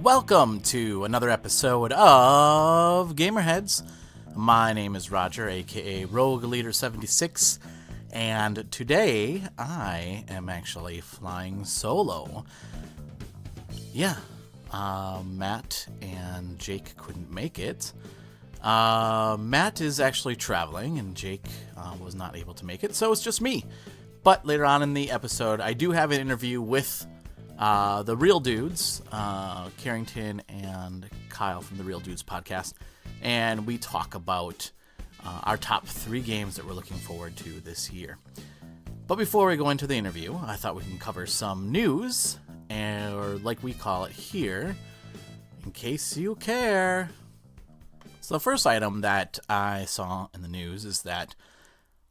Welcome to another episode of GamerHeads. My name is Roger, aka Rogue Leader 76, and today I am actually flying solo. Yeah, Matt and Jake couldn't make it. Matt is actually traveling, and Jake was not able to make it, so it's just me. But later on in the episode, I do have an interview with the Real Dudes, Karrington and Kyle from the Real Dudes podcast, and we talk about our top 3 games that we're looking forward to this year. But before we go into the interview, I thought we can cover some news, or like we call it here, in case you care. So the first item that I saw in the news is that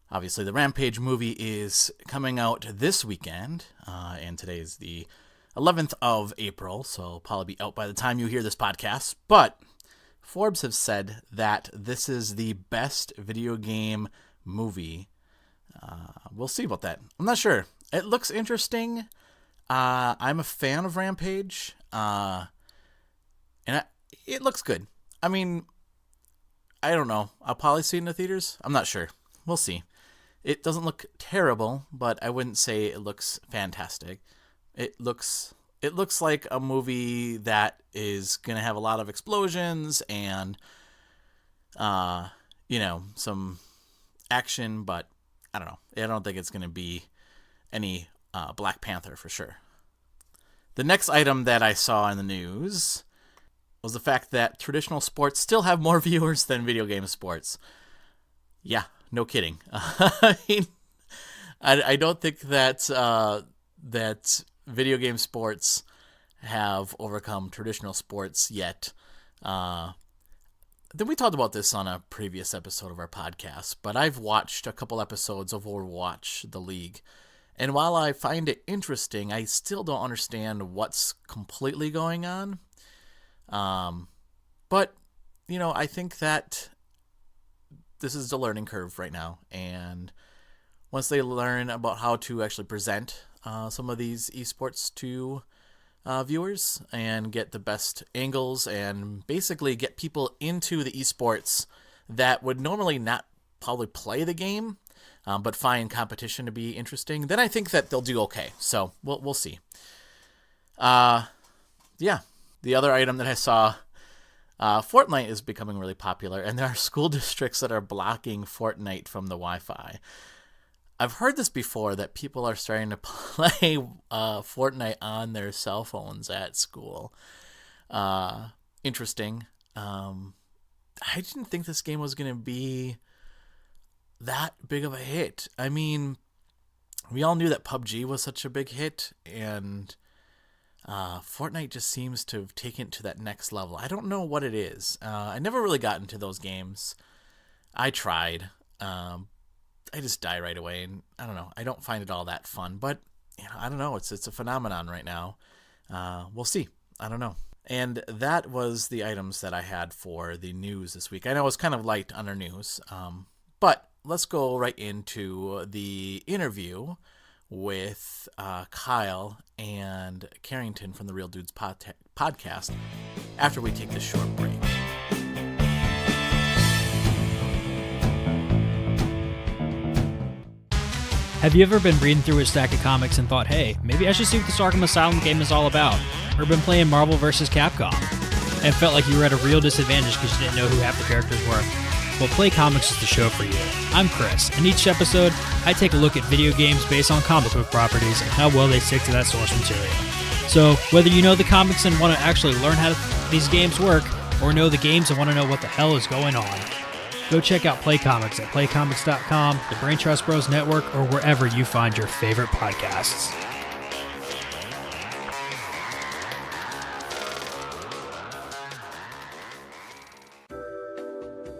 obviously the Rampage movie is coming out this weekend, and today is the 11th of April, so it'll probably be out by the time you hear this podcast. But Forbes have said that this is the best video game movie. We'll see about that. I'm not sure. It looks interesting. I'm a fan of Rampage, and it looks good. I mean, I don't know. I'll probably see it in the theaters. I'm not sure. We'll see. It doesn't look terrible, but I wouldn't say it looks fantastic. It looks like a movie that is going to have a lot of explosions and, some action, but I don't know. I don't think it's going to be any Black Panther for sure. The next item that I saw in the news was the fact that traditional sports still have more viewers than video game sports. Yeah, no kidding. I don't think that video game sports have overcome traditional sports yet. Then we talked about this on a previous episode of our podcast, but I've watched a couple episodes of Overwatch, the league, and while I find it interesting, I still don't understand what's completely going on. But, I think that this is the learning curve right now, and once they learn about how to actually present some of these esports to viewers and get the best angles and basically get people into the esports that would normally not probably play the game, but find competition to be interesting, then I think that they'll do okay. So we'll see. The other item that I saw, Forte Night is becoming really popular, and there are school districts that are blocking Forte Night from the Wi-Fi. I've heard this before, that people are starting to play Forte Night on their cell phones at school. Interesting. I didn't think this game was going to be that big of a hit. I mean, we all knew that PUBG was such a big hit, and Forte Night just seems to have taken it to that next level. I don't know what it is. I never really got into those games. I tried. I just die right away, and I don't know. I don't find it all that fun, but I don't know. It's a phenomenon right now. We'll see. I don't know. And that was the items that I had for the news this week. I know it was kind of light on our news, but let's go right into the interview with Kyle and Karrington from the Real Dudes podcast after we take this short break. Have you ever been reading through a stack of comics and thought, hey, maybe I should see what this Arkham Asylum game is all about? Or been playing Marvel vs. Capcom and felt like you were at a real disadvantage because you didn't know who half the characters were? Well, Play Comics is the show for you. I'm Chris, and each episode, I take a look at video games based on comic book properties and how well they stick to that source material. So, whether you know the comics and want to actually learn how these games work, or know the games and want to know what the hell is going on, go check out Play Comics at playcomics.com, the Brain Trust Bros Network, or wherever you find your favorite podcasts.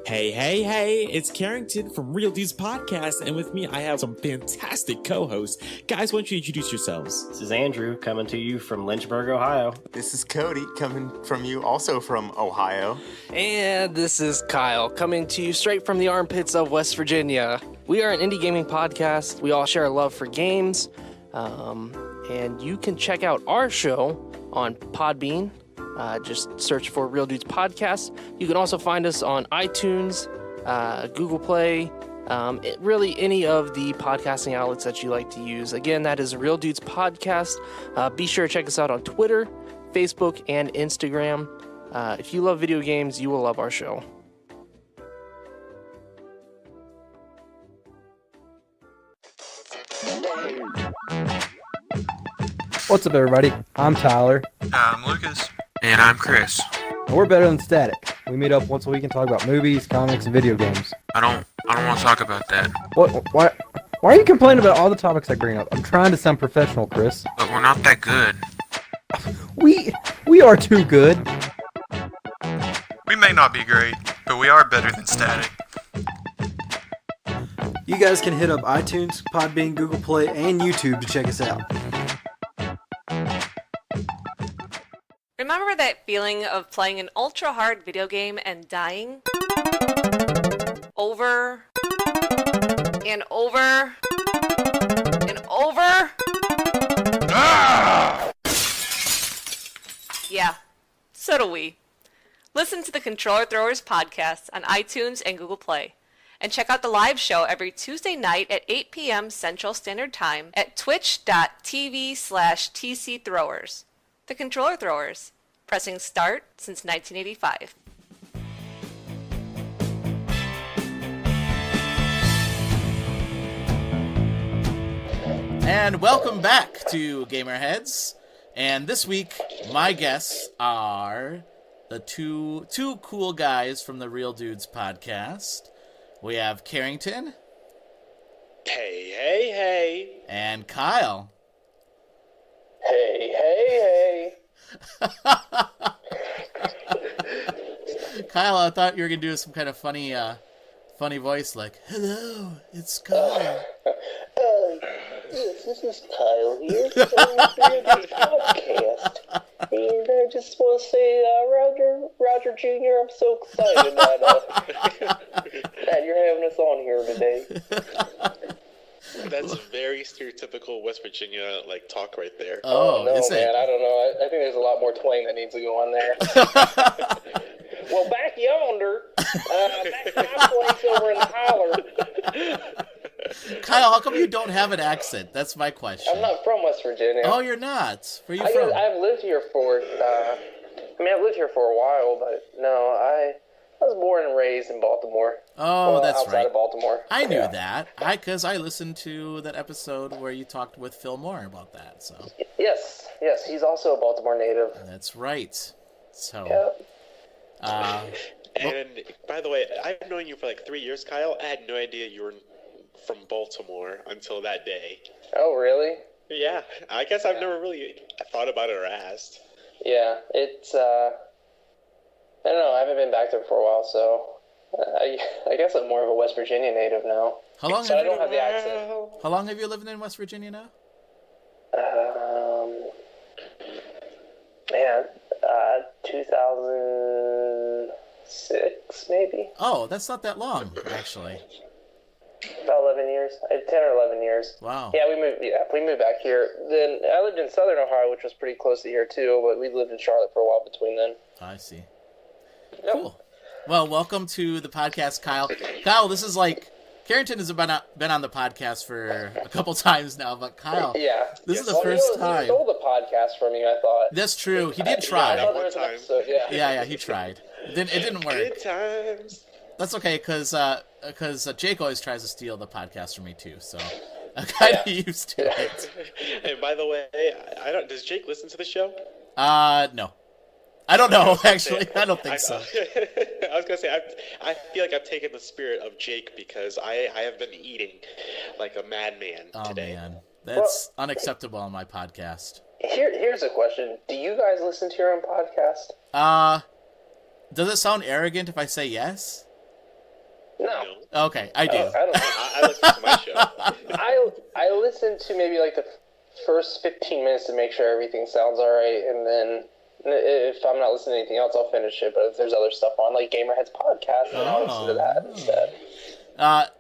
Hey, it's Karrington from Real Dudes Podcast, and with me I have some fantastic co-hosts. Guys, why don't you introduce yourselves? This is Andrew, coming to you from Lynchburg, Ohio. This is Cody, coming from you also from Ohio. And this is Kyle, coming to you straight from the armpits of West Virginia. We are an indie gaming podcast. We all share a love for games, and you can check out our show on Podbean, Just search for Real Dudes Podcast. You can also find us on iTunes, Google Play, really any of the podcasting outlets that you like to use. Again, that is Real Dudes Podcast. Be sure to check us out on Twitter, Facebook, and Instagram. If you love video games, you will love our show. What's up, everybody? I'm Tyler. I'm Lucas. And I'm Chris. And we're better than Static. We meet up once a week and talk about movies, comics, and video games. I don't want to talk about that. Why are you complaining about all the topics I bring up? I'm trying to sound professional, Chris. But we're not that good. We are too good. We may not be great, but we are better than Static. You guys can hit up iTunes, Podbean, Google Play, and YouTube to check us out. Remember that feeling of playing an ultra-hard video game and dying? Over and over and over? Ah! Yeah, so do we. Listen to the Controller Throwers podcast on iTunes and Google Play. And check out the live show every Tuesday night at 8 p.m. Central Standard Time at twitch.tv/TCThrowers. The Controller Throwers, pressing start since 1985. And welcome back to GamerHeads. And this week, my guests are the two cool guys from the Real Dudes podcast. We have Karrington. Hey. And Kyle. Hey. Kyle, I thought you were going to do some kind of funny voice like, "Hello, it's Kyle." Yes, this is Kyle here from the podcast. And I just want to say, Roger Jr., I'm so excited that you're having us on here today. That's very stereotypical West Virginia talk right there. Oh no, is man, it? I don't know. I think there's a lot more twang that needs to go on there. Well, back yonder, back my place over in the holler. Kyle, how come you don't have an accent? That's my question. I'm not from West Virginia. Oh, you're not? Where are you from? I've lived here for, I've lived here for a while, but no, I was born and raised in Baltimore. Oh, that's outside right. of Baltimore. I knew that. Because I listened to that episode where you talked with Phil Moore about that. So. Yes, he's also a Baltimore native. That's right. So. Yeah. And by the way, I've known you for 3 years, Kyle. I had no idea you were from Baltimore until that day. Oh, really? Yeah, I guess I've never really thought about it or asked. Yeah, it's, I don't know, I haven't been back there for a while, so I guess I'm more of a West Virginia native now. How long so I don't have the accent. How long have you lived in West Virginia now? 2006, maybe? Oh, that's not that long, actually. About 11 years. 10 or 11 years. Wow. Yeah, we moved back here. Then I lived in Southern Ohio, which was pretty close to here too, but we lived in Charlotte for a while between then. I see. Yep. Cool. Well, welcome to the podcast, Kyle. Kyle, this is Karrington has been on the podcast for a couple times now, but Kyle, this is the first time. He stole the podcast from you, I thought. That's true. He did try. I thought there was an episode, Yeah, he tried. It didn't work. Good times. That's okay, because Jake always tries to steal the podcast from me too, so I'm kind of used to it. And by the way, does Jake listen to the show? No. I don't know, actually. I don't think so. I was going to say, I feel like I've taken the spirit of Jake because I have been eating like a madman today. Oh, man. That's unacceptable on my podcast. Here's a question. Do you guys listen to your own podcast? Does it sound arrogant if I say yes? No. Okay, I do. I listen to my show. I listen to maybe the first 15 minutes to make sure everything sounds all right, and then if I'm not listening to anything else, I'll finish it. But if there's other stuff on, like GamerHeads podcast, then I'll listen to that instead.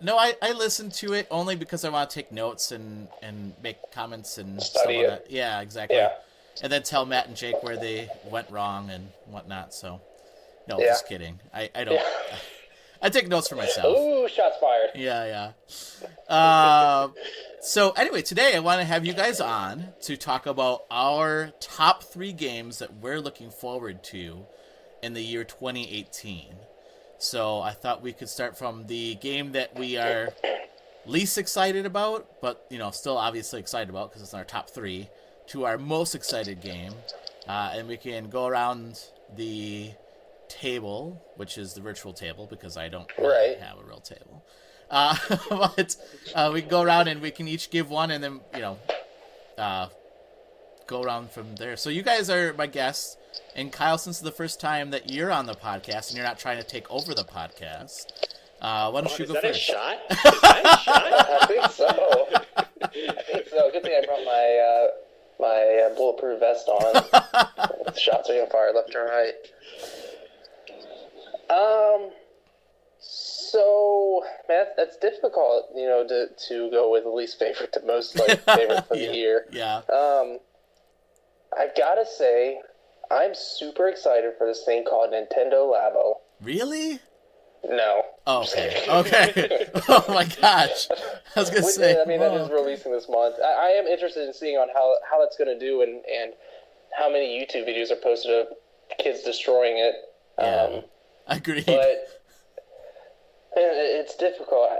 No, I listen to it only because I want to take notes and make comments and study stuff like it. that. Yeah, exactly. Yeah. and then tell Matt and Jake where they went wrong and whatnot. So, no, Yeah. just kidding. I don't. Yeah. I take notes for myself. Ooh, shots fired. Yeah. So anyway, today I want to have you guys on to talk about our top 3 games that we're looking forward to in the year 2018. So I thought we could start from the game that we are least excited about, but still obviously excited about because it's in our top 3, to our most excited game, and we can go around the table, which is the virtual table because I don't really have a real table. But we can go around and we can each give one, and then go around from there. So you guys are my guests, and Kyle, since it's the first time that you're on the podcast and you're not trying to take over the podcast, why don't you go first? Is that a shot? Is that a shot? I think so. Good thing I brought my bulletproof vest on. Shots are gonna fire left and right. So man, that's difficult, to go with least favorite to most favorite for the year. Yeah. I've got to say, I'm super excited for this thing called Nintendo Labo. Really? No. Oh, okay. Okay. Oh my gosh. I was gonna say. I mean, that is releasing this month. I am interested in seeing on how that's going to do and how many YouTube videos are posted of kids destroying it. Yeah. Agreed. But it's difficult.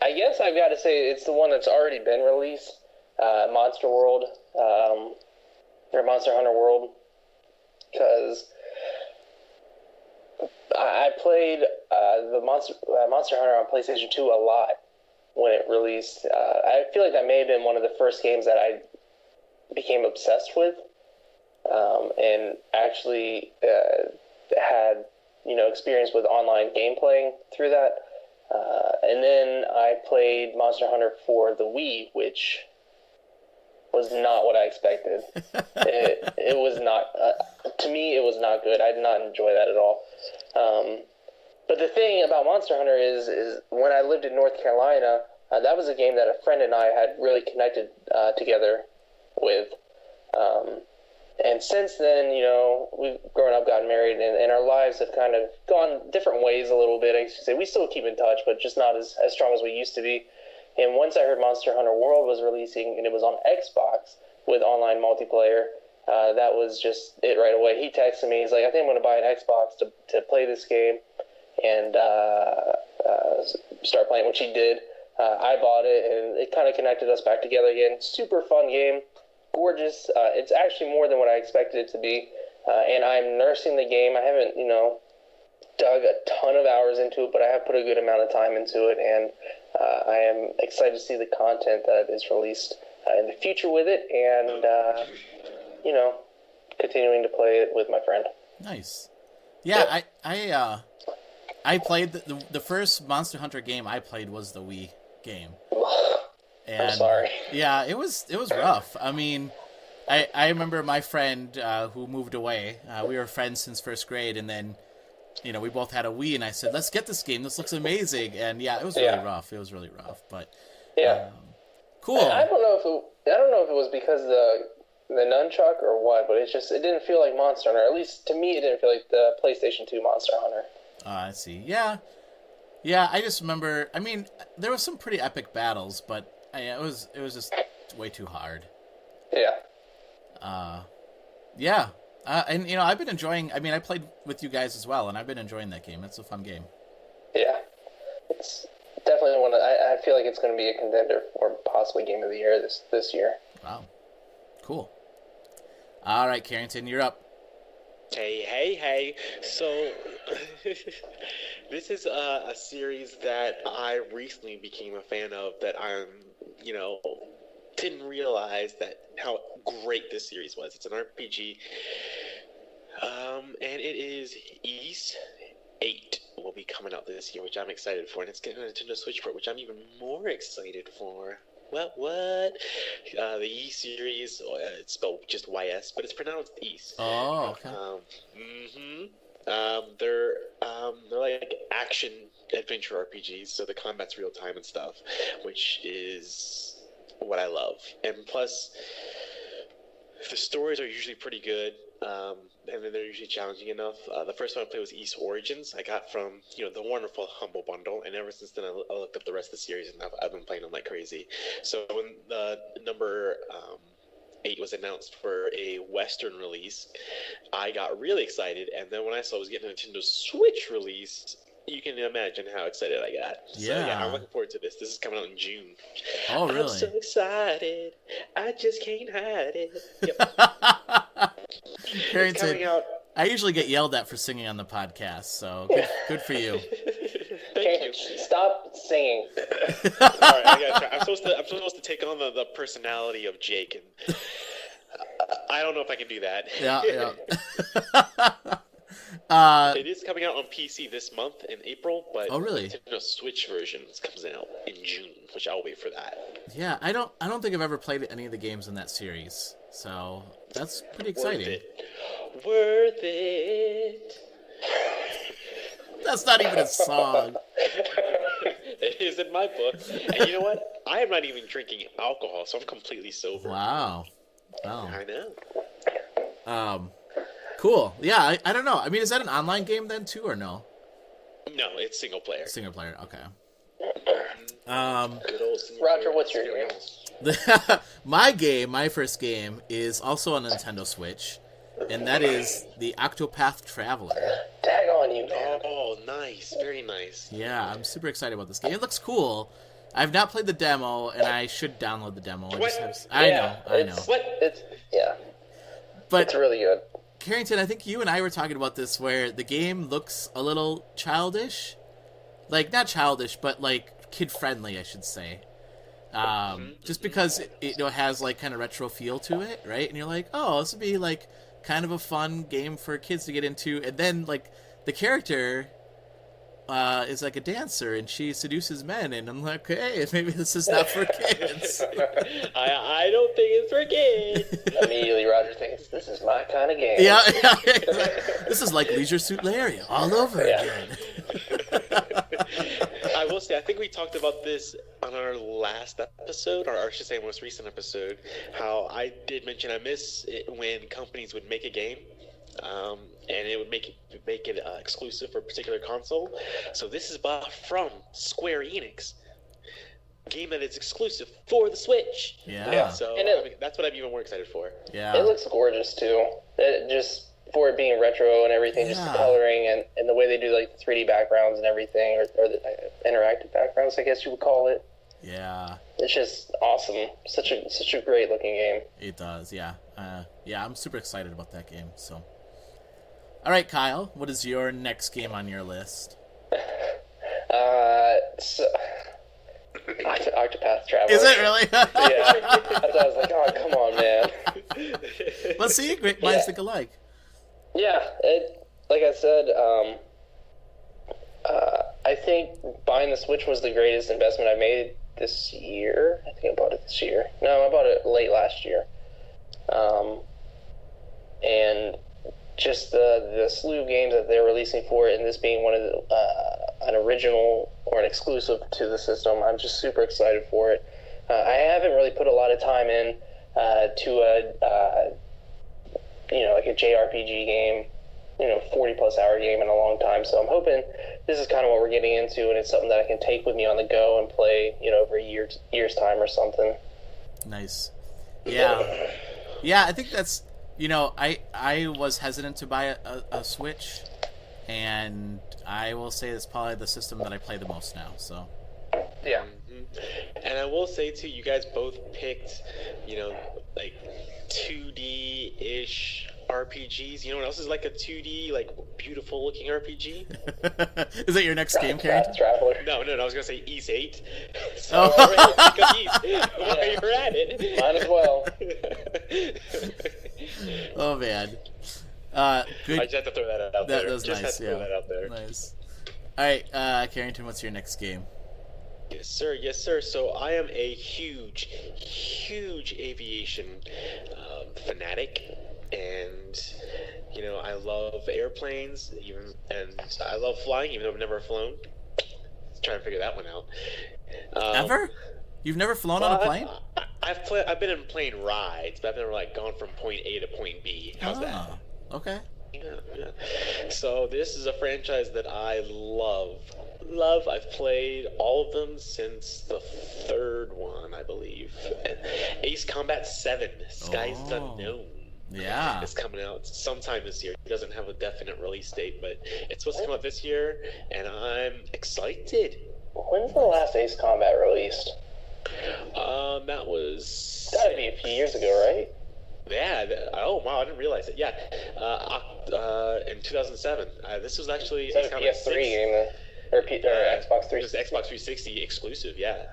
I guess I've got to say it's the one that's already been released, Monster World, or Monster Hunter World, because I played the Monster Hunter on PlayStation 2 a lot when it released. I feel like that may have been one of the first games that I became obsessed with, and actually had experience with online game playing through that. And then I played Monster Hunter for the Wii, which was not what I expected. It was not, to me, it was not good. I did not enjoy that at all. But the thing about Monster Hunter is when I lived in North Carolina, that was a game that a friend and I had really connected together with. And since then, we've grown up, gotten married, and our lives have kind of gone different ways a little bit. I should say we still keep in touch, but just not as strong as we used to be. And once I heard Monster Hunter World was releasing, and it was on Xbox with online multiplayer, that was just it right away. He texted me. He's like, I think I'm going to buy an Xbox to play this game and start playing, which he did. I bought it, and it kind of connected us back together again. Super fun game. Gorgeous. It's actually more than what I expected it to be, and I'm nursing the game. I haven't, dug a ton of hours into it, but I have put a good amount of time into it, and I am excited to see the content that is released in the future with it, and continuing to play it with my friend. Nice. Yeah, I played the first Monster Hunter game I played was the Wii game. And, I'm sorry. Yeah, it was rough. I mean, I remember my friend who moved away. We were friends since first grade, and then we both had a Wii, and I said, "Let's get this game. This looks amazing." And yeah, it was really rough. It was really rough, but cool. I don't know if it was because the nunchuck or what, but it didn't feel like Monster Hunter. At least to me, it didn't feel like the PlayStation 2 Monster Hunter. I see. Yeah. I just remember. I mean, there was some pretty epic battles, but it was just way too hard. Yeah. Yeah. And I've been enjoying. I mean, I played with you guys as well, and I've been enjoying that game. It's a fun game. Yeah, it's definitely one. I feel like it's going to be a contender or possibly game of the year this year. Wow. Cool. All right, Karrington, you're up. Hey. So, this is a series that I recently became a fan of that I'm, didn't realize how great this series was. It's an RPG, and it is Ys 8 will be coming out this year, which I'm excited for, and it's getting a Nintendo Switch port, which I'm even more excited for. What? The Ys series, it's spelled just YS, but it's pronounced Ys. Oh, okay. They're like action adventure RPGs, so the combat's real time and stuff, which is what I love. And plus, the stories are usually pretty good, and then they're usually challenging enough. The first one I played was East Origins. I got from the wonderful Humble Bundle, and ever since then I looked up the rest of the series, and I've been playing them like crazy. So when the number 8 was announced for a Western release, I got really excited, and then when I saw it was getting a Nintendo Switch release, you can imagine how excited I got. So yeah, I'm looking forward to this. This is coming out in June. Oh, really? I'm so excited. I just can't hide it. Yep. Carrington, coming out. I usually get yelled at for singing on the podcast, so good for you. Thank you. Stop singing. All right, I gotta try. I'm supposed to take on the personality of Jake, and I don't know if I can do that. Yeah. It is coming out on PC this month in April, but oh, really? The Nintendo Switch version comes out in June, which I'll wait for that. Yeah, I don't think I've ever played any of the games in that series, so that's pretty exciting. Worth it. That's not even a song. It is in my book. And you know what? I am not even drinking alcohol, so I'm completely sober. Wow. I know. Cool. Yeah, I don't know. I mean, is that an online game then too, or no? No, it's single player. Single player. Okay. Good old Roger, what's your game? My first game is also on Nintendo Switch, and that is the Octopath Traveler. Tag on you, man. Oh, nice. Very nice. Yeah, I'm super excited about this game. It looks cool. I've not played the demo, and I should download the demo. I know. But it's really good. Karrington, I think you and I were talking about this, where the game looks a little childish. Like, not childish, but, like, kid-friendly, I should say. Just because it has, like, kind of retro feel to it, right? And you're like, oh, this would be, like, kind of a fun game for kids to get into. And then, like, the character is, like, a dancer, and she seduces men. And I'm like, hey, maybe this is not for kids. I don't think it's for kids. Immediately, Roger thinks, this is my kind of game. Yeah. This is like Leisure Suit Larry all over again. I will say, I think we talked about this on our last episode, or I should say most recent episode, how I did mention I miss it when companies would make a game, and it would make it exclusive for a particular console. So this is from Square Enix. Game that is exclusive for the Switch. Yeah. So that's what I'm even more excited for. Yeah. It looks gorgeous too. Just for it being retro and everything, just the coloring and the way they do like the 3D backgrounds and everything, or the interactive backgrounds, I guess you would call it. Yeah. It's just awesome. Such a great looking game. It does. Yeah. I'm super excited about that game. So. All right, Kyle. What is your next game on your list? Octopath Traveler. Is it really? Yeah. I was like, oh, come on, man. Let's see. Great minds think alike. Yeah. Like I said, I think buying the Switch was the greatest investment I made this year. I think I bought it this year. No, I bought it late last year. And just the slew of games that they're releasing for it, and this being one of an original or an exclusive to the system, I'm just super excited for it. I haven't really put a lot of time in to like a JRPG game, 40 plus hour game in a long time. So I'm hoping this is kind of what we're getting into, and it's something that I can take with me on the go and play, over a year's time or something. Nice. Yeah. Yeah, I think that's, I was hesitant to buy a Switch, and I will say it's probably the system that I play the most now, so. Yeah. And I will say, too, you guys both picked, like 2D-ish RPGs. You know what else is like a 2D, like beautiful looking RPG? Is that your next game, Karrington? Traveler. No, I was gonna say East 8. So already pick up East while you're at it. Might as well. Oh man. Good. I just have to throw that out there. That was just nice. Throw that out there. Nice. All right, Karrington, what's your next game? Yes, sir. So I am a huge aviation fanatic, and I love airplanes, and I love flying, even though I've never flown. Let's try and figure that one out. Ever? You've never flown on a plane? I've been in plane rides, but I've never like gone from point A to point B. How's that? Okay. Yeah. So this is a franchise that I love. I've played all of them since the third one, I believe. Ace Combat 7, Skies Unknown. Yeah. It's coming out sometime this year. It doesn't have a definite release date, but it's supposed to come out this year, and I'm excited. When's the last Ace Combat released? That was... Gotta be a few years ago, right? Yeah. Oh, wow, I didn't realize it. Yeah. In 2007. This was actually... Is that a PS3 game then? Or Xbox 360? It was Xbox 360 exclusive, yeah.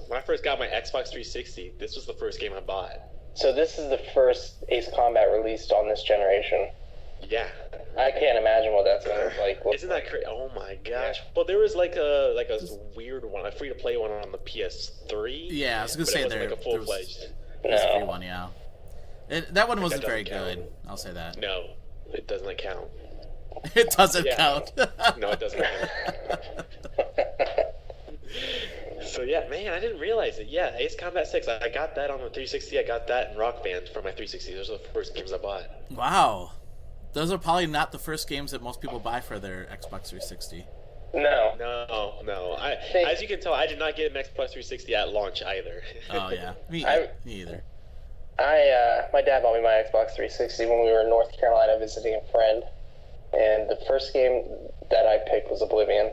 When I first got my Xbox 360, this was the first game I bought. So this is the first Ace Combat released on this generation. Yeah. I can't imagine what that's gonna look like. Isn't that crazy? Oh my gosh. Well, there was like a weird one, a free-to-play one on the PS3. Yeah, I was gonna say there was like a full-fledged. There's a free one, yeah. That one wasn't very good. I'll say that. No, it doesn't count. It doesn't count. No, it doesn't count. So yeah, man, I didn't realize it. Yeah, Ace Combat 6, I got that on the 360. I got that in Rock Band for my 360. Those are the first games I bought. Wow. Those are probably not the first games that most people buy for their Xbox 360. No. As you can tell, I did not get an Xbox 360 at launch either. Oh yeah, me either. My dad bought me my Xbox 360 when we were in North Carolina visiting a friend, and the first game that I picked was Oblivion.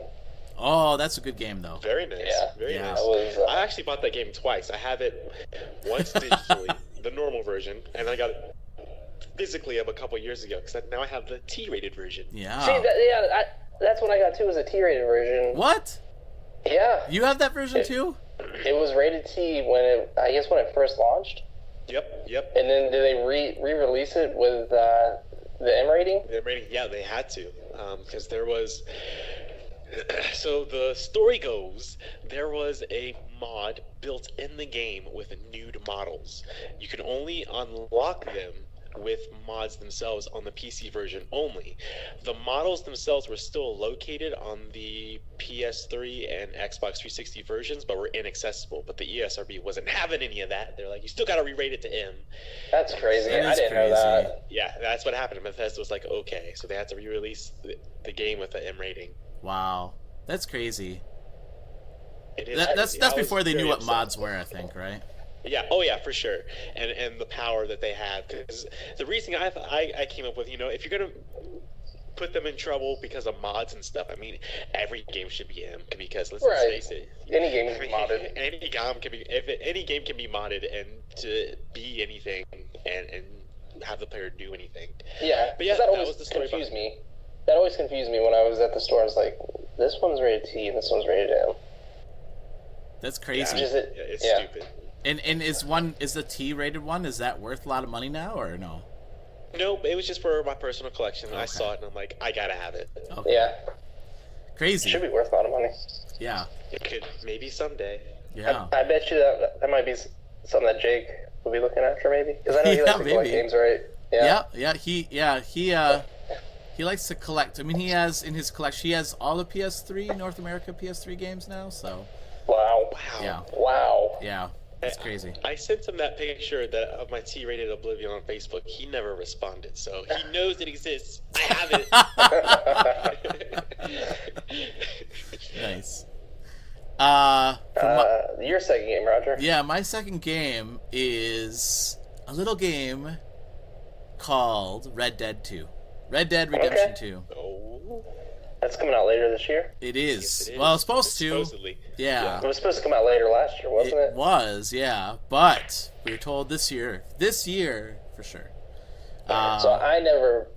Oh, that's a good game though. Very nice. Yeah. Very nice. I I actually bought that game twice. I have it once digitally, the normal version, and I got it physically a couple years ago because now I have the T-rated version. Yeah. See, that's what I got too, was a T-rated version. What? Yeah. You have that version too? It was rated T when it first launched. Yep. And then did they re-release it with the M rating? The M rating, yeah, they had to, because there was. So the story goes, there was a mod built in the game with nude models. You could only unlock them with mods themselves on the PC version only. The models themselves were still located on the PS3 and Xbox 360 versions, but were inaccessible. But the ESRB wasn't having any of that. They're like, you still got to re-rate it to M. That's crazy. I didn't know that. Yeah, that's what happened. Bethesda was like, okay, so they had to re-release the game with the M rating. Wow, that's crazy. It is. That's before they knew what mods were, I think, right? Yeah. Oh, yeah, for sure. And the power that they have. Because the reason I came up with, if you're gonna put them in trouble because of mods and stuff, I mean, every game should be M. Because let's face it, any game can be modded. Any game can be modded and to be anything and have the player do anything. Yeah. But yeah, that always confused me. That always confused me when I was at the store. I was like, this one's rated T and this one's rated M. That's crazy. Yeah, it's stupid. And is the T-rated one, is that worth a lot of money now or no? Nope, it was just for my personal collection. Okay. I saw it and I'm like, I gotta have it. Okay. Yeah. Crazy. It should be worth a lot of money. Yeah. It could, maybe someday. Yeah. I bet you that might be something that Jake will be looking after, maybe. Because I know he likes to collect games, right? Yeah. He likes to collect. I mean, he has in his collection. He has all the PS3 North America PS3 games now. So. Wow. Yeah. Wow. Yeah. That's crazy. I sent him that picture of my T-rated Oblivion on Facebook. He never responded, so he knows it exists. I have it. Nice. Your second game, Roger. Yeah, my second game is a little game called Red Dead 2. Red Dead Redemption 2. Oh. That's coming out later this year? It is. Yes, it is. Well, it's supposed to. Supposedly. Yeah. It was supposed to come out later last year, wasn't it? It was, yeah. But we were told this year for sure. So I never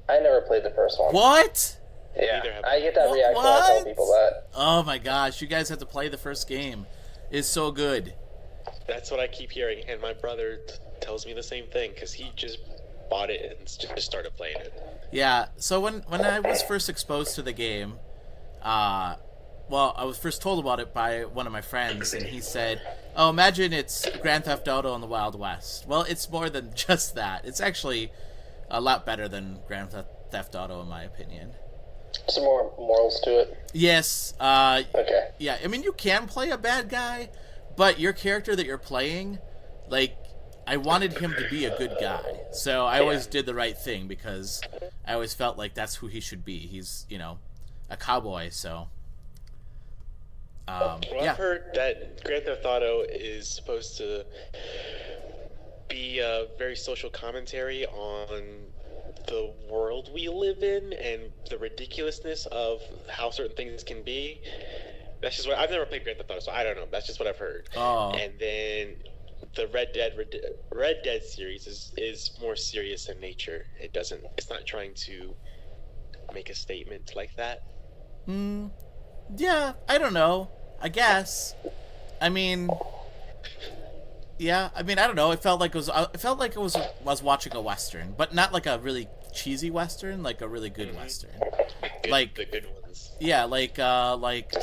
played the first one. What? Yeah, I get that reaction when I tell people that. Oh my gosh, you guys have to play the first game. It's so good. That's what I keep hearing, and my brother tells me the same thing, because he just bought it and just started playing it. Yeah, so when I was first exposed to the game, I was first told about it by one of my friends, and he said, oh, imagine it's Grand Theft Auto in the Wild West. Well, it's more than just that. It's actually a lot better than Grand Theft Auto, in my opinion. Some more morals to it? Yes. Okay. Yeah, I mean, you can play a bad guy, but your character that you're playing like, I wanted him to be a good guy. So I always did the right thing because I always felt like that's who he should be. He's, you know, a cowboy, so... Well, I've heard that Grand Theft Auto is supposed to be a very social commentary on the world we live in and the ridiculousness of how certain things can be. That's just what I've never played Grand Theft Auto, so I don't know. That's just what I've heard. Oh. And then the Red Dead series is more serious in nature. It's not trying to make a statement like that. Yeah, I don't know. I guess. I mean, yeah. I mean, I don't know. It felt like I was watching a western, but not like a really cheesy western, like a really good western. Like the good ones. Yeah, like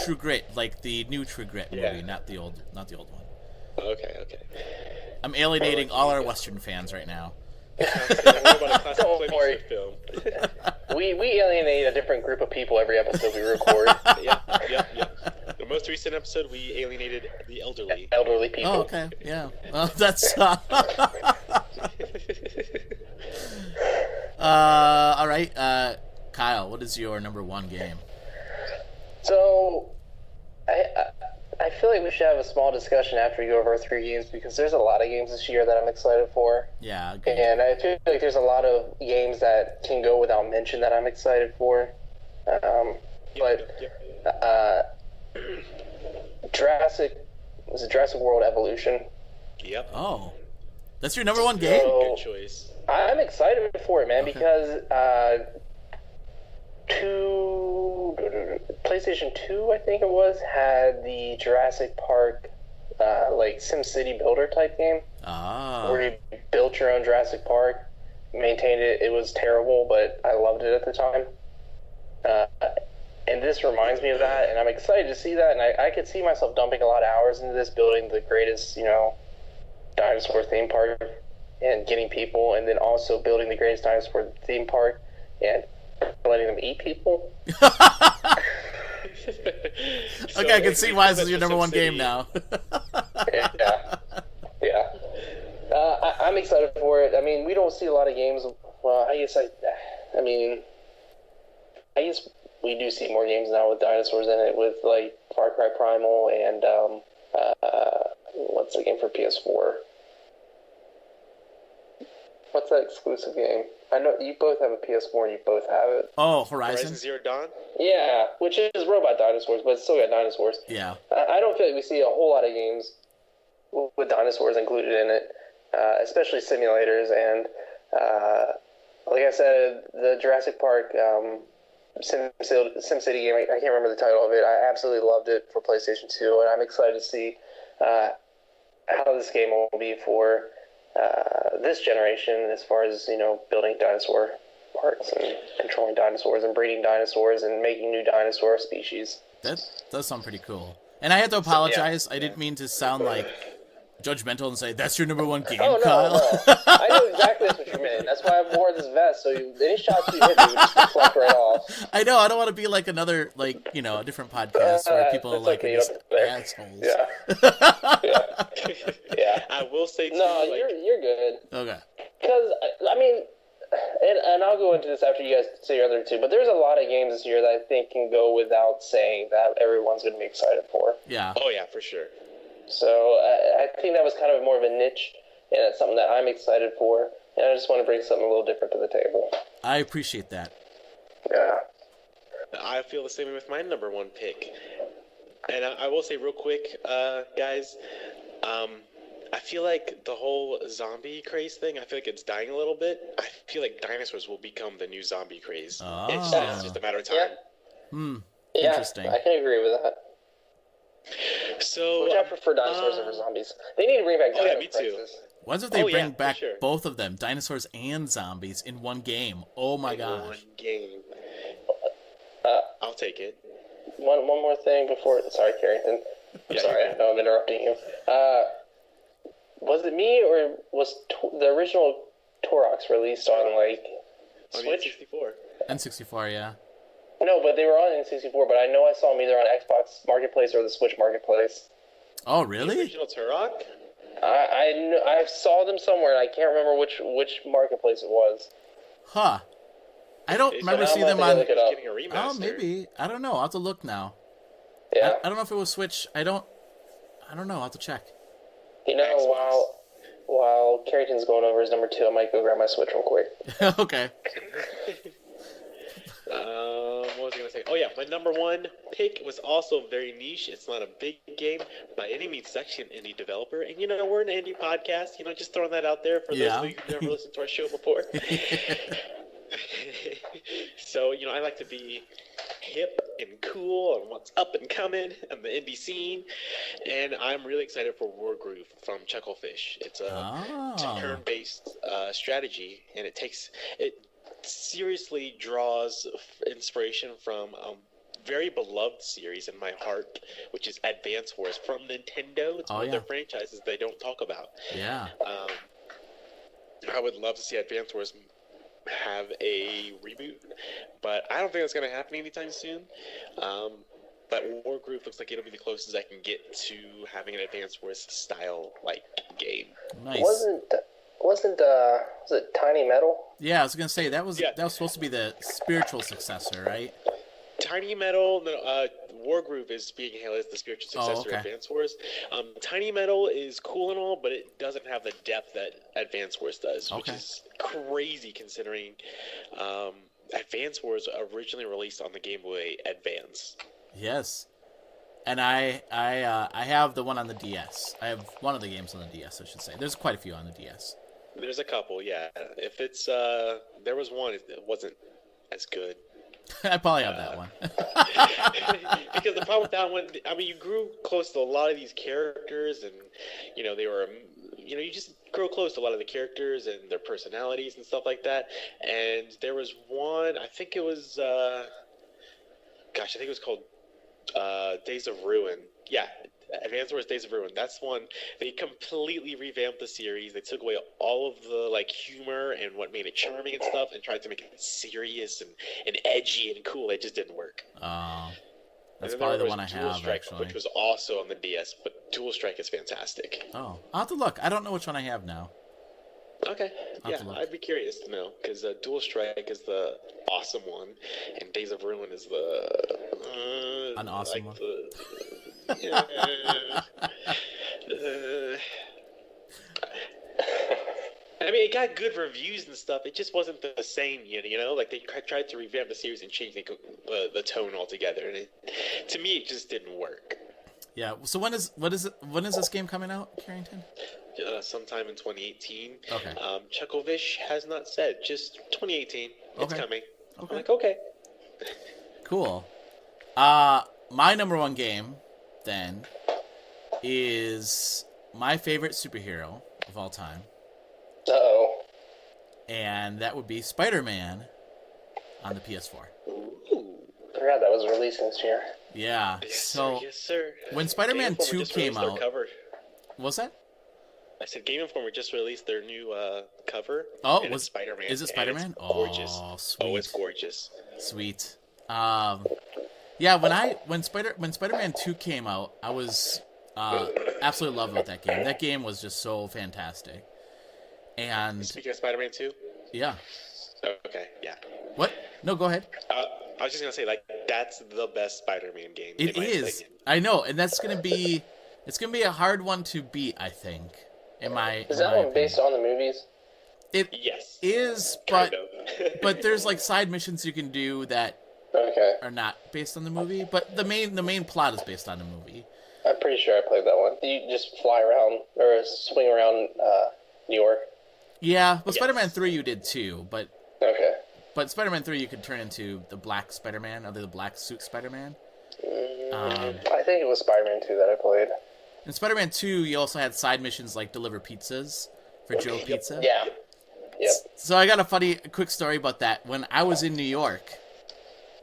True Grit, like the new True Grit movie, not the old one. Okay. I'm alienating all our western fans right now. Don't worry. Film. We alienate a different group of people every episode we record. Yep. The most recent episode, we alienated the elderly. Elderly people. Oh, okay. Yeah. Well, that's... all right. Kyle, what is your number one game? So, I feel like we should have a small discussion after we go over our 3 games because there's a lot of games this year that I'm excited for. Yeah. Okay. And I feel like there's a lot of games that can go without mention that I'm excited for. Jurassic World Evolution. Yep. Oh, that's your number one game? Good choice. I'm excited for it, man, because PlayStation 2, I think it was, had the Jurassic Park, like SimCity builder type game. Where you built your own Jurassic Park, maintained it. It was terrible, but I loved it at the time. And this reminds me of that, and I'm excited to see that. And I could see myself dumping a lot of hours into this, building the greatest, dinosaur theme park, and getting people, and then also building the greatest dinosaur theme park, and letting them eat people. Okay, I can see why this is your number one game now. Yeah. I'm excited for it. I mean, we don't see a lot of games. Well, I guess we do see more games now with dinosaurs in it, with like Far Cry Primal and what's the game for PS4? What's that exclusive game? I know you both have a PS4 and you both have it. Oh, Horizon Zero Dawn? Yeah, which is robot dinosaurs, but it's still got dinosaurs. Yeah. I don't feel like we see a whole lot of games with dinosaurs included in it, especially simulators. And like I said, the Jurassic Park SimCity game, I can't remember the title of it. I absolutely loved it for PlayStation 2, and I'm excited to see how this game will be for this generation as far as, building dinosaur parks and controlling dinosaurs and breeding dinosaurs and making new dinosaur species. That does sound pretty cool. And I have to apologize. I didn't mean to sound like judgmental and say, that's your number one game, Kyle. No. I know exactly what you meant. That's why I wore this vest, so any shots you hit me would just deflect right off. I know. I don't want to be like another, a different podcast where people are like okay, assholes. Yeah. I will say too, you're good. Okay. Because, and I'll go into this after you guys say your other two, but there's a lot of games this year that I think can go without saying that everyone's going to be excited for. Yeah. Oh, yeah, for sure. So I think that was kind of more of a niche, and it's something that I'm excited for, and I just want to bring something a little different to the table. I appreciate that. Yeah. I feel the same way with my number one pick. And I will say real quick, guys, I feel like the whole zombie craze thing, I feel like it's dying a little bit. I feel like dinosaurs will become the new zombie craze. Oh. It's just a matter of time. Yeah, interesting. I can agree with that. So, which I prefer dinosaurs over zombies. They need to bring back Dino me too. Crisis. What if they bring back both of them, dinosaurs and zombies, in one game? Oh my gosh. One game. I'll take it. One more thing before... Sorry, Carrington. I'm sorry, I know I'm interrupting you. Was it me, or was the original Torox released on, Switch? N64, yeah. No, but they were on N64, but I know I saw them either on Xbox Marketplace or the Switch Marketplace. Oh, really? The original Turok? I saw them somewhere, and I can't remember which marketplace it was. Huh. I don't remember seeing them on... Oh, maybe. I don't know. I'll have to look now. Yeah. I don't know if it was Switch. I don't know. I'll have to check. You know, while Carrington's going over his number 2, I might go grab my Switch real quick. Okay. What was I going to say? Oh, yeah. My number 1 pick was also very niche. It's not a big game by any means. It's actually an indie developer. And, you know, we're an indie podcast. You know, just throwing that out there for those of you who've never listened to our show before. So, you know, I like to be hip and cool on what's up and coming on the indie scene. And I'm really excited for Wargroove from Chucklefish. It's a turn-based strategy, and it seriously draws inspiration from a very beloved series in my heart, which is Advance Wars from Nintendo. It's one of their franchises they don't talk about. Yeah. I would love to see Advance Wars have a reboot, but I don't think that's going to happen anytime soon. But Wargroove looks like it'll be the closest I can get to having an Advance Wars style game. Nice. Was it Tiny Metal? Yeah, I was gonna say that was supposed to be the spiritual successor, right? Tiny Metal, no, Wargroove is being hailed as the spiritual successor of Advance Wars. Tiny Metal is cool and all, but it doesn't have the depth that Advance Wars does, which is crazy considering Advance Wars originally released on the Game Boy Advance. Yes, and I have the one on the DS. I have one of the games on the DS, I should say. There's quite a few on the DS. There's a couple, yeah. If it's there was one, it wasn't as good. I probably have that one. Because the problem with that one, I mean, you grew close to a lot of these characters, and you know you just grow close to a lot of the characters and their personalities and stuff like that. And there was one, I think it was, I think it was called Days of Ruin. Yeah. Advance Wars Days of Ruin. That's one. They completely revamped the series. They took away all of the humor and what made it charming and stuff, and tried to make it serious and edgy and cool. It just didn't work. That's probably the one I have, Strike, actually. Which was also on the DS, but Dual Strike is fantastic. Oh, I'll have to look. I don't know which one I have now. Okay. Yeah, I'd be curious to know, because Dual Strike is the awesome one, and Days of Ruin is the an awesome one. Yeah. I mean, it got good reviews and stuff. It just wasn't the same, you know. Like, they tried to revamp the series and change the tone altogether, and to me, it just didn't work. Yeah. So when is this game coming out, Carrington? Sometime in 2018. Okay. Chucklefish has not said, just 2018. It's coming. Okay. I'm like, okay. Cool. My number 1 game then is my favorite superhero of all time. Uh-oh. And that would be Spider-Man on the PS4. Ooh. I forgot that was releasing this year. Yeah. Yes, so sir. When Spider-Man 2 came out, what's that? I said Game Informer just released their new cover. Oh, was Spider-Man? Is it Spider-Man? Gorgeous. Oh, sweet. Oh, it's gorgeous. Sweet. Yeah, when Spider-Man 2 came out, I was absolutely in love with that game. That game was just so fantastic. And speaking of Spider-Man 2? Yeah. Okay, yeah. What? No, go ahead. I was just gonna say, that's the best Spider-Man game. It is. Opinion. I know, and it's gonna be a hard one to beat, I think. Is that one based on the movies? It is, but but there's side missions you can do that are not based on the movie. But the main plot is based on the movie. I'm pretty sure I played that one. You just fly around or swing around New York. Yeah, well, Spider-Man 3 you did too, but okay. But Spider-Man 3 you could turn into the black Spider-Man, or the black suit Spider-Man. I think it was Spider-Man 2 that I played. In Spider-Man 2, you also had side missions like deliver pizzas for Joe Pizza. Yeah. Yep. So I got a quick story about that. When I was in New York,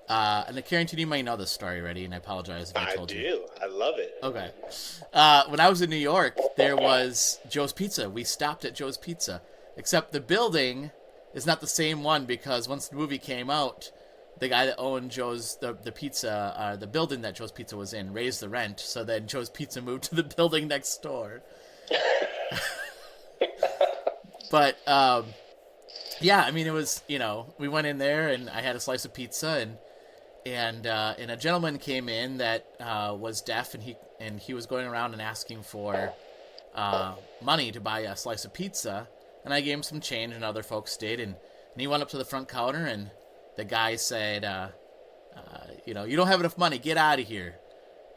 and the Carrington, you might know this story already, and I apologize if I told you. I do. I love it. Okay. When I was in New York, there was Joe's Pizza. We stopped at Joe's Pizza. Except the building is not the same one, because once the movie came out, the guy that owned the pizza, the building that Joe's Pizza was in, raised the rent. So then Joe's Pizza moved to the building next door. But yeah, I mean, it was, we went in there and I had a slice of pizza and a gentleman came in that was deaf and he was going around and asking for money to buy a slice of pizza, and I gave him some change and other folks did, and he went up to the front counter and the guy said, you don't have enough money, get out of here.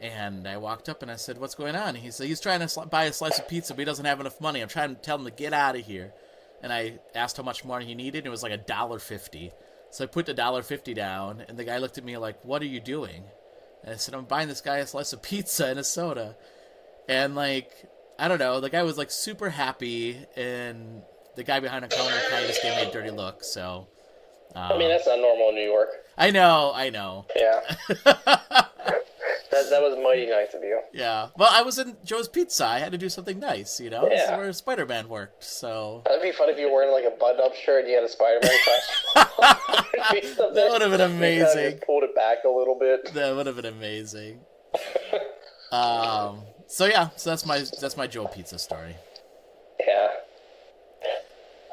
And I walked up and I said, what's going on? And he said, he's trying to buy a slice of pizza, but he doesn't have enough money. I'm trying to tell him to get out of here. And I asked how much more he needed, and it was like $1.50. So I put the $1.50 down, and the guy looked at me like, what are you doing? And I said, I'm buying this guy a slice of pizza and a soda. And I don't know, the guy was super happy, and the guy behind the counter kind of just gave me a dirty look, so... I mean, that's not normal in New York. I know. Yeah. That was mighty nice of you. Yeah. Well, I was in Joe's Pizza. I had to do something nice, This is where Spider-Man worked, so... That'd be fun if you were wearing a button-up shirt and you had a Spider-Man costume. That would have been amazing. You just pulled it back a little bit. That would have been amazing. So that's my Joe Pizza story. Yeah.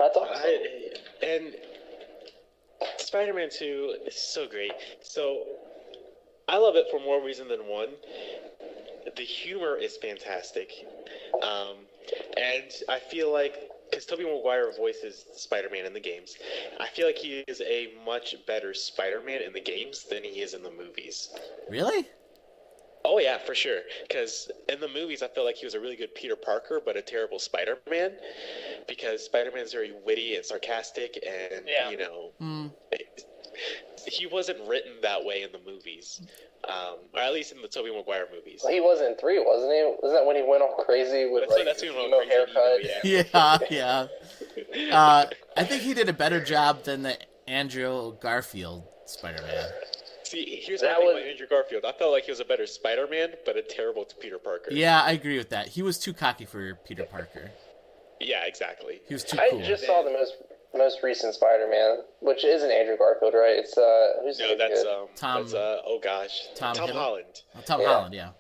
That's awesome. And Spider-Man 2 is so great. So I love it for more reason than one. The humor is fantastic. And I feel like, because Tobey Maguire voices Spider-Man in the games, I feel like he is a much better Spider-Man in the games than he is in the movies. Really? Oh, yeah, for sure. Because in the movies, I feel like he was a really good Peter Parker, but a terrible Spider-Man. Because Spider-Man's very witty and sarcastic, and, he wasn't written that way in the movies. Or at least in the Tobey Maguire movies. Well, he was in 3, wasn't he? Wasn't that when he went all crazy with that's emo haircut? Yeah. I think he did a better job than the Andrew Garfield Spider-Man. See, here's my thing about Andrew Garfield. I felt like he was a better Spider-Man, but a terrible to Peter Parker. Yeah, I agree with that. He was too cocky for Peter Parker. Yeah, exactly. He was too cool. I just saw the most recent Spider-Man, which isn't Andrew Garfield, right? It's who's no, that's Tom. That's Tom Holland. Tom Holland, yeah.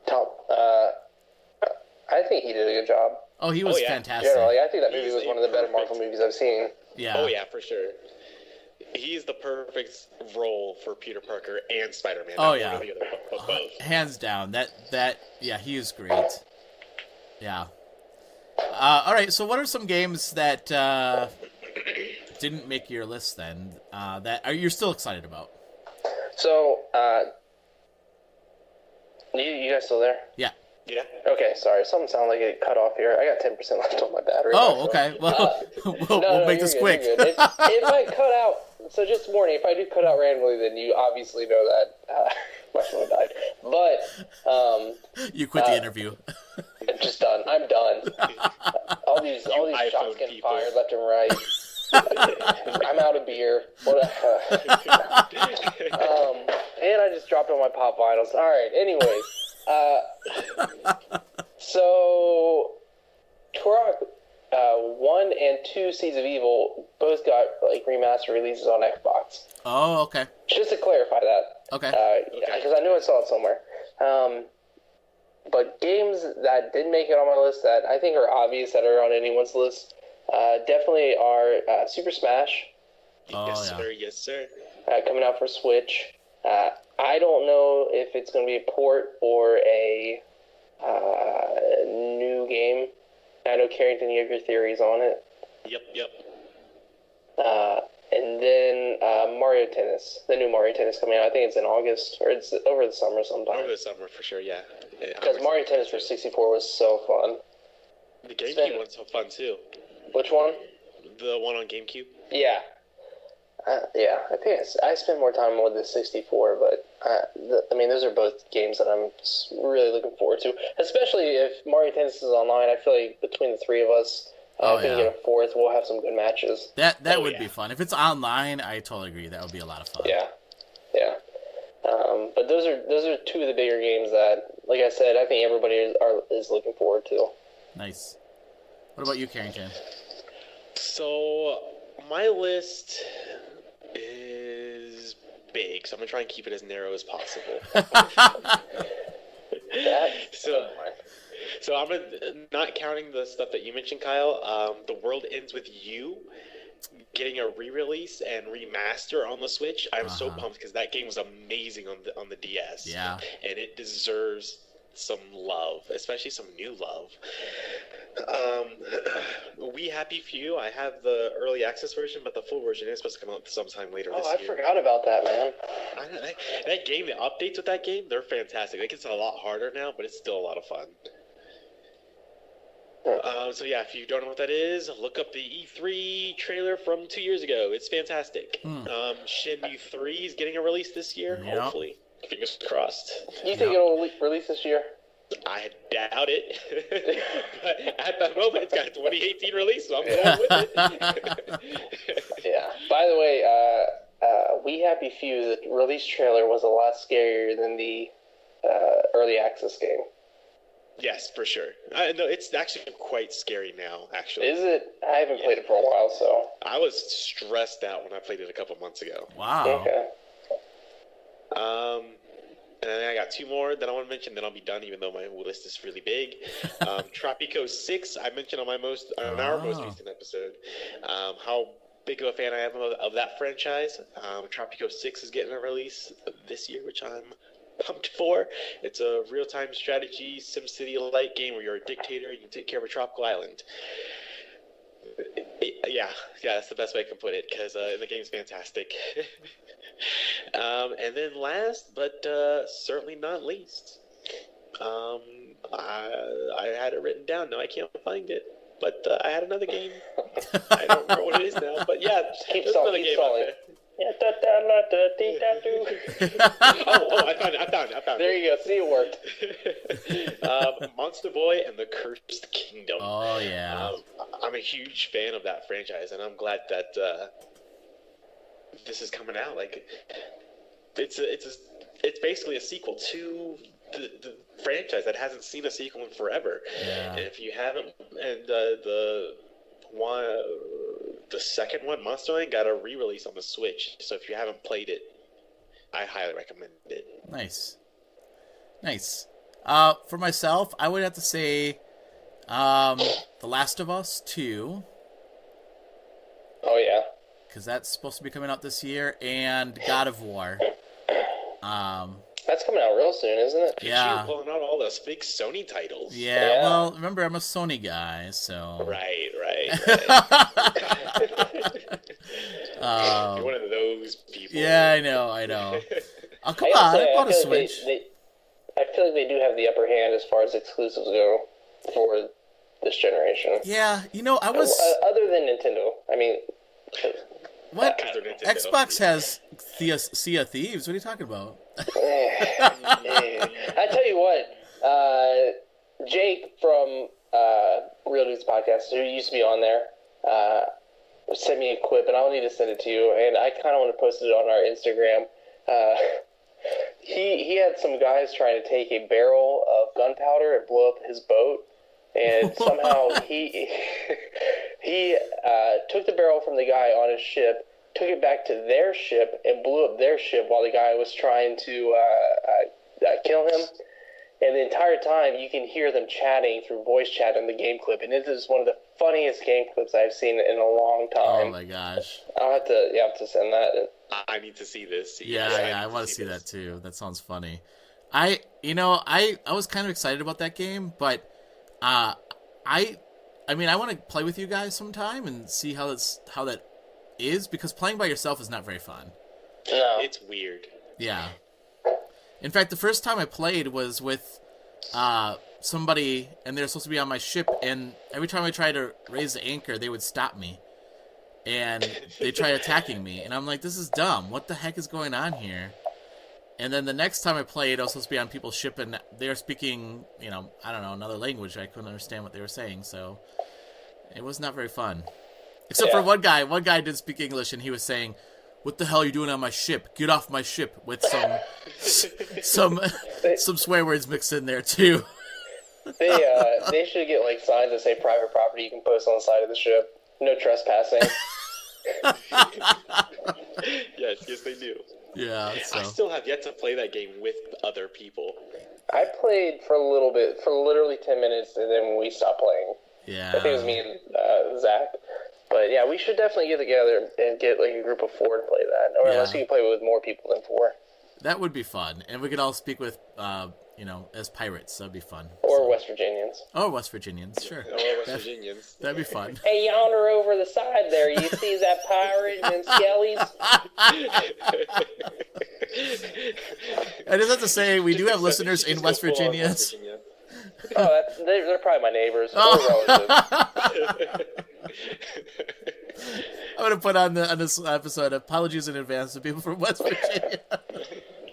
Tom. I think he did a good job. Oh, he was fantastic. Generally, I think that movie was one of the better Marvel movies I've seen. Yeah. Oh yeah, for sure. He's the perfect role for Peter Parker and Spider-Man. Oh yeah, hands down. That he is great. Yeah. All right. So, what are some games that didn't make your list then? You're still excited about? So, you guys still there? Yeah. Yeah. Okay, sorry. Something sounded like it cut off here. I got 10% left on my battery. Oh, okay. Well, we'll make this quick. It might cut out. So just warning, if I do cut out randomly, then you obviously know that my phone died. But you quit the interview. I'm just done. I'm done. All these shots getting fired left and right. I'm out of beer. And I just dropped all my pop vinyls. All right. Anyways. So, Turok 1 and 2 Seeds of Evil both got remastered releases on Xbox. Oh, okay. Just to clarify that. Okay. Because I knew I saw it somewhere. But games that didn't make it on my list that I think are obvious that are on anyone's list definitely are Super Smash. Yes, sir. Coming out for Switch. I don't know if it's going to be a port or a new game. I know, Karrington, you have your theories on it. Yep. And then Mario Tennis, the new Mario Tennis coming out. I think it's in August, or it's over the summer sometime. Over the summer, for sure, yeah. Because Mario Tennis for 64 was so fun. The GameCube one's so fun, too. Which one? The one on GameCube? Yeah. I think I spend more time with the 64, but those are both games that I'm really looking forward to. Especially if Mario Tennis is online, I feel like between the three of us, if we can get a fourth, we'll have some good matches. That would be fun. If it's online, I totally agree. That would be a lot of fun. Yeah. But those are two of the bigger games that, like I said, I think everybody is looking forward to. Nice. What about you, Karrington? So my list is big, so I'm gonna try and keep it as narrow as possible. So I'm not counting the stuff that you mentioned, Kyle. The World Ends With You getting a re-release and remaster on the Switch. I'm so pumped because that game was amazing on the DS. Yeah. And it deserves some love, especially some new love. We Happy Few, I have the early access version, but the full version is supposed to come out sometime later this year. I forgot about that, man. That game, the updates with that game, they're fantastic. It gets a lot harder now, but it's still a lot of fun. So yeah, if you don't know what that is, look up the E3 trailer from 2 years ago. It's fantastic. Shenmue 3 is getting a release this year, hopefully. Fingers crossed. You think it'll release this year? I doubt it. But at the moment, it's got a 2018 release, so I'm going with it. Yeah. By the way, We Happy Few, the release trailer was a lot scarier than the early access game. Yes, for sure. No, it's actually quite scary now, actually. Is it? I haven't played it for a while, so. I was stressed out when I played it a couple months ago. Wow. Okay. And then I got two more that I want to mention, then I'll be done, even though my list is really big. Tropico 6, I mentioned on our most recent episode, how big of a fan I am of that franchise. Tropico 6 is getting a release this year, which I'm pumped for. It's a real-time strategy SimCity-like game where you're a dictator and you take care of a tropical island. Yeah, that's the best way I can put it, because the game's fantastic. And then last, but certainly not least, I had it written down. Now I can't find it, but I had another game. I don't remember what it is now, but yeah, keep there's another game out there. Yeah, I found it. There you go. See, it worked. Monster Boy and the Cursed Kingdom. Oh yeah. I'm a huge fan of that franchise, and I'm glad that this is coming out. Like, it's basically a sequel to the franchise that hasn't seen a sequel in forever. Yeah. And if you haven't, and the second one, Monster Land, got a re-release on the Switch. So if you haven't played it, I highly recommend it. Nice. For myself, I would have to say The Last of Us 2. Oh, yeah. Because that's supposed to be coming out this year. And God of War. That's coming out real soon, isn't it? Yeah. You're pulling out all those big Sony titles. Yeah, well, remember, I'm a Sony guy, so... Right. You're one of those people. Yeah, I know. Oh, come on, I bought a Switch. I feel like they do have the upper hand as far as exclusives go for this generation. Yeah, I was... Other than Nintendo. I mean... What? Xbox has Sea of Thieves. What are you talking about? I tell you what, Jake from Real Dudes Podcast, who used to be on there, sent me a quip, and I'll need to send it to you, and I kind of want to post it on our Instagram. He had some guys trying to take a barrel of gunpowder and blow up his boat, and somehow he took the barrel from the guy on his ship, took it back to their ship, and blew up their ship while the guy was trying to kill him. And the entire time, you can hear them chatting through voice chat in the game clip, and it is one of the funniest game clips I've seen in a long time. Oh my gosh! I'll have to send that. I need to see this. Yeah, I want to see that too. That sounds funny. I was kind of excited about that game, but I want to play with you guys sometime and see how that is, because playing by yourself is not very fun. No, it's weird. Yeah. In fact, the first time I played was with somebody, and they were supposed to be on my ship, and every time I tried to raise the anchor, they would stop me. And they tried attacking me, and I'm like, this is dumb. What the heck is going on here? And then the next time I played, I was supposed to be on people's ship, and they were speaking, I don't know, another language. I couldn't understand what they were saying, so it was not very fun. Except for one guy. One guy did speak English, and he was saying, "What the hell are you doing on my ship? Get off my ship!" with some swear words mixed in there too. They should get like signs that say private property you can post on the side of the ship. No trespassing. Yes, they do. Yeah. So. I still have yet to play that game with other people. I played for a little bit, for literally 10 minutes, and then we stopped playing. Yeah. I think it was me and Zach. But yeah, we should definitely get together and get like a group of 4 to play that. Or unless you can play with more people than 4. That would be fun. And we could all speak with, as pirates. That'd be fun. Or West Virginians. Or West Virginians, sure. Or West Virginians. That'd be fun. Hey, yonder over the side there, you see that pirate and skellies? I just have to say, we do have listeners in West Virginia. Oh, they're probably my neighbors. I'm going to put on this episode, apologies in advance to people from West Virginia.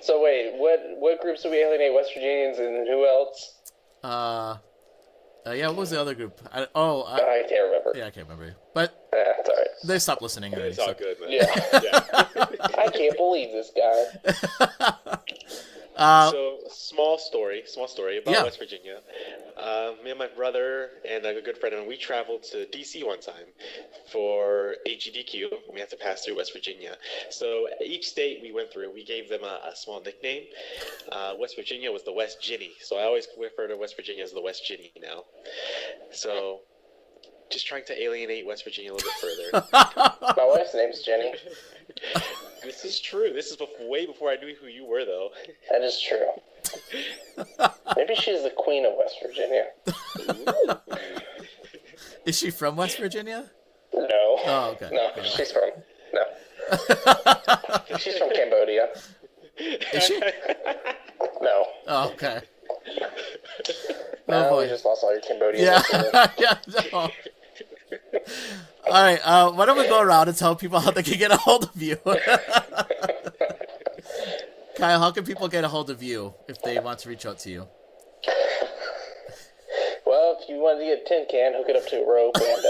So wait, what groups do we alienate? West Virginians and who else? What was the other group? I can't remember. Yeah, I can't remember. But it's all right. They stopped listening already. It's all good, man. Yeah. I can't believe this guy. So, small story about West Virginia. Me and my brother and a good friend of mine, we traveled to D.C. one time for AGDQ. We had to pass through West Virginia. So each state we went through, we gave them a small nickname. West Virginia was the West Ginny. So I always refer to West Virginia as the West Ginny now. So just trying to alienate West Virginia a little bit further. My wife's name's Jenny. This is true. This is way before I knew who you were, though. That is true. Maybe she's the queen of West Virginia. Is she from West Virginia? No. Oh, okay. No, she's from... No. She's from Cambodia. Is she? No. Oh, okay. No, we just lost all your Cambodian. Yeah. No. All right, why don't we go around and tell people how they can get a hold of you? Kyle, how can people get a hold of you if they want to reach out to you? Well, if you wanted to get a tin can, hook it up to a rope and...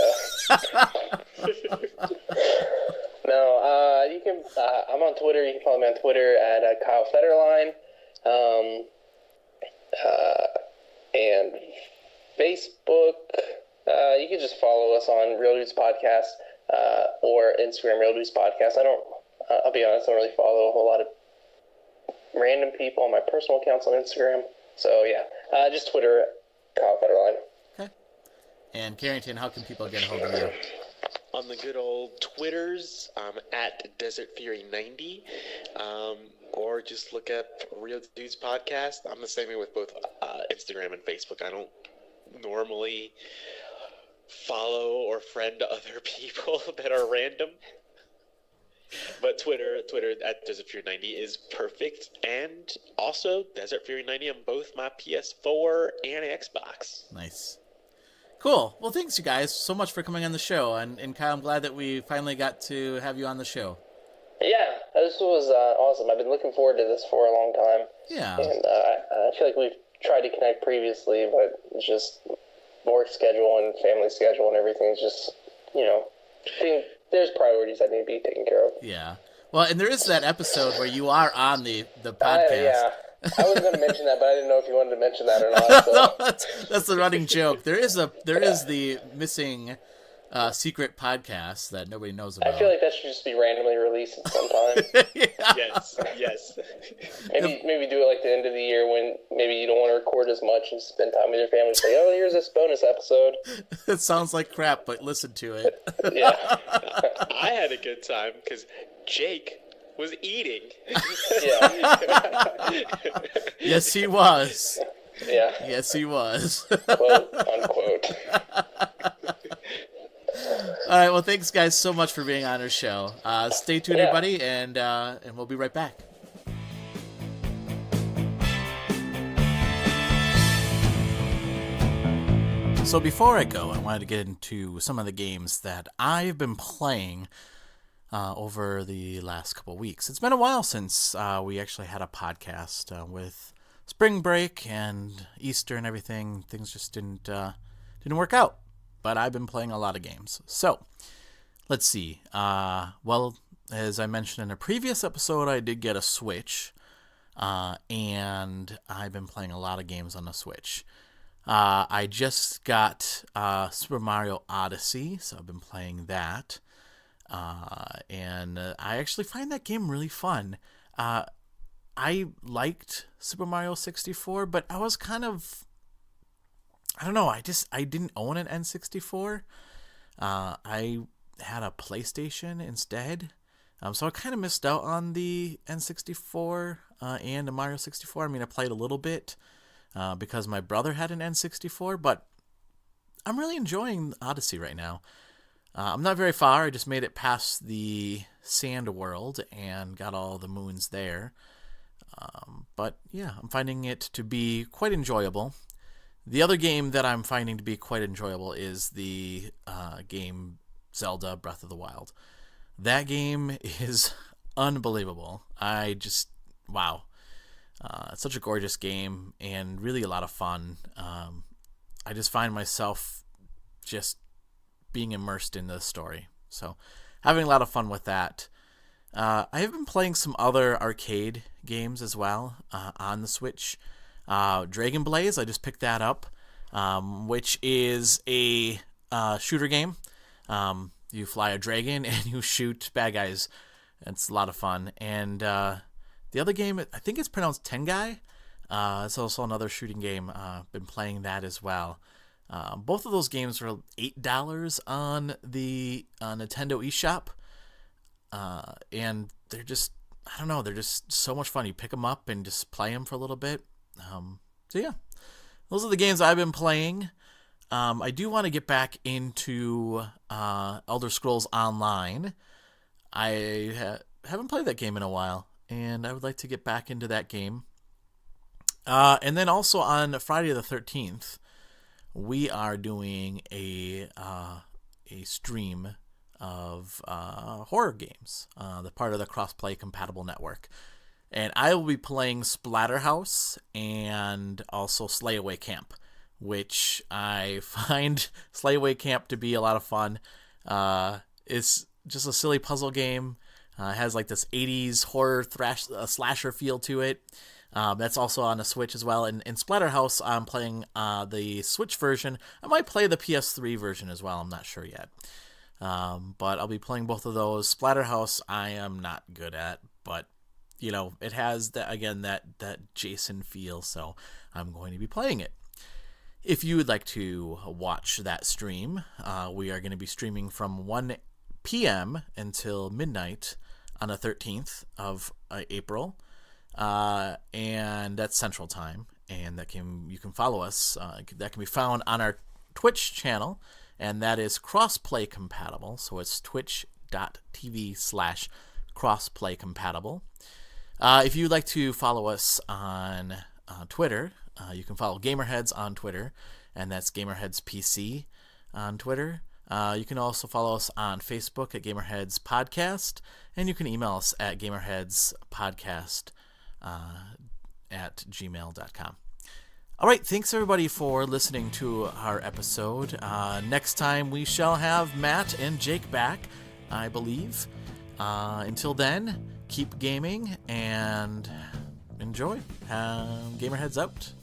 No, you can... I'm on Twitter. You can follow me on Twitter at Kyle Federline. And Facebook... you can just follow us on Real Dudes Podcast or Instagram Real Dudes Podcast. I'll be honest, I don't really follow a whole lot of random people on my personal accounts on Instagram. So yeah, just Twitter, Kyle Federline. Okay. And Karrington, how can people get a hold of you? On the good old Twitters, at Desert Fury 90, or just look up Real Dudes Podcast. I'm the same way with both Instagram and Facebook. I don't normally follow or friend other people that are random, but Twitter at Desert Fury 90 is perfect, and also Desert Fury 90 on both my PS4 and Xbox. Nice. Cool. Well, thanks you guys so much for coming on the show, and Kyle, I'm glad that we finally got to have you on the show. Yeah, this was awesome. I've been looking forward to this for a long time. Yeah. And I feel like we've tried to connect previously, but it's just work schedule and family schedule and everything is just, there's priorities that need to be taken care of. Yeah. Well, and there is that episode where you are on the podcast. Yeah. I was going to mention that, but I didn't know if you wanted to mention that or not. So. No, that's the running joke. There is the missing secret podcast that nobody knows about. I feel like that should just be randomly released at some time. Yes. Maybe do it like the end of the year when maybe you don't want to record as much and spend time with your family. Say, oh, here's this bonus episode. It sounds like crap, but listen to it. Yeah. I had a good time because Jake was eating. Yeah. Yes, he was. Yeah. Yes, he was. Quote, unquote. All right, well, thanks, guys, so much for being on our show. Stay tuned, everybody, and we'll be right back. So before I go, I wanted to get into some of the games that I've been playing over the last couple of weeks. It's been a while since we actually had a podcast with spring break and Easter and everything. Things just didn't work out. But I've been playing a lot of games. So, let's see. Well, as I mentioned in a previous episode, I did get a Switch. And I've been playing a lot of games on the Switch. I just got Super Mario Odyssey, so I've been playing that. And I actually find that game really fun. I liked Super Mario 64, but I was kind of, I don't know, I didn't own an N64. I had a PlayStation instead. So I kind of missed out on the N64 and the Mario 64. I mean, I played a little bit because my brother had an N64, but I'm really enjoying Odyssey right now. I'm not very far. I just made it past the Sand World and got all the moons there. But yeah, I'm finding it to be quite enjoyable. The other game that I'm finding to be quite enjoyable is the game Zelda Breath of the Wild. That game is unbelievable. Wow. It's such a gorgeous game and really a lot of fun. I just find myself just being immersed in the story. So having a lot of fun with that. I have been playing some other arcade games as well on the Switch. Dragon Blaze, I just picked that up, which is a shooter game. You fly a dragon and you shoot bad guys. It's a lot of fun. And the other game, I think it's pronounced Tengai. It's also another shooting game. Been playing that as well. Both of those games were $8 on the Nintendo eShop. And they're just, I don't know, they're just so much fun. You pick them up and just play them for a little bit. So yeah, those are the games I've been playing. I do want to get back into Elder Scrolls Online. I haven't played that game in a while, and I would like to get back into that game. And then also on Friday the 13th, we are doing a stream of horror games, the part of the Crossplay Compatible Network. And I will be playing Splatterhouse and also Slayaway Camp, which I find Slayaway Camp to be a lot of fun. It's just a silly puzzle game. It has like this 80s horror slasher feel to it. That's also on the Switch as well. And in Splatterhouse, I'm playing the Switch version. I might play the PS3 version as well. I'm not sure yet. But I'll be playing both of those. Splatterhouse, I am not good at, but you know, it has that Jason feel, so I'm going to be playing it. If you would like to watch that stream, we are going to be streaming from 1 p.m. until midnight on the 13th of April, and that's Central Time. And you can follow us. That can be found on our Twitch channel, and that is crossplay compatible. So it's twitch.tv/crossplay compatible. If you'd like to follow us on Twitter, you can follow GamerHeads on Twitter, and that's GamerHeads PC on Twitter. You can also follow us on Facebook at GamerHeads Podcast, and you can email us at gamerheadspodcast@gmail.com. All right, thanks everybody for listening to our episode. Next time we shall have Matt and Jake back, I believe. Until then, keep gaming and enjoy. GamerHeads out.